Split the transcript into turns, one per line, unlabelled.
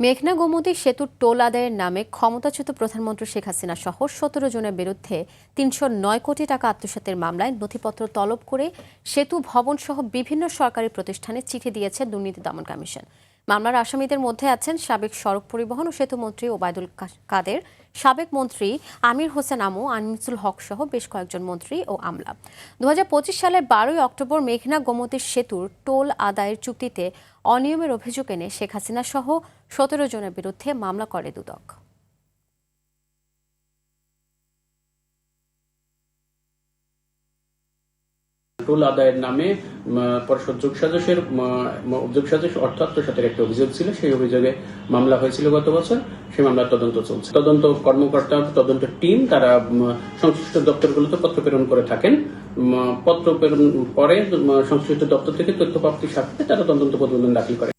মেঘনা গোমতী সেতুর টোল আদায়ের নামে ক্ষমতাচ্যুত প্রধানমন্ত্রী শেখ হাসিনা সহ ১৭ জনের বিরুদ্ধে ৩০৯ কোটি টাকা আত্মসাতের মামলায় নথিপত্র তলব করে সেতু ভবন সহ বিভিন্ন সরকারি প্রতিষ্ঠানে চিঠি দিয়েছে দুর্নীতি দমন কমিশন। মামলার আসামিদের মধ্যে আছেন সাবেক সড়ক পরিবহন ও সেতুমন্ত্রী ওবায়দুল কাদের, সাবেক মন্ত্রী আমির হোসেন আমু, আনিসুল হক সহ বেশ কয়েকজন মন্ত্রী ও আমলা। ২০২৫ সালের ১২ অক্টোবর মেঘনা গোমতী সেতুর টোল আদায়ের চুক্তিতে অনিয়মের অভিযোগ এনে শেখ হাসিনা সহ ১৭ জনের বিরুদ্ধে মামলা করে দুদক।
টোল আদায়ের নামে পরিষদ যোগ সাজস অর্থ আত্মসাতের একটা অভিযোগ ছিল। সেই অভিযোগে মামলা হয়েছিল গত বছর। সেই মামলার তদন্ত চলছে। তদন্ত কর্মকর্তা, তদন্ত টিম তারা সংশ্লিষ্ট দপ্তরগুলোতে পত্র প্রেরণ করে থাকেন। পত্র প্রেরণ পরে সংশ্লিষ্ট দপ্তর থেকে তথ্য প্রাপ্তির সাথে তারা তদন্ত প্রতিবেদন দাখিল করে।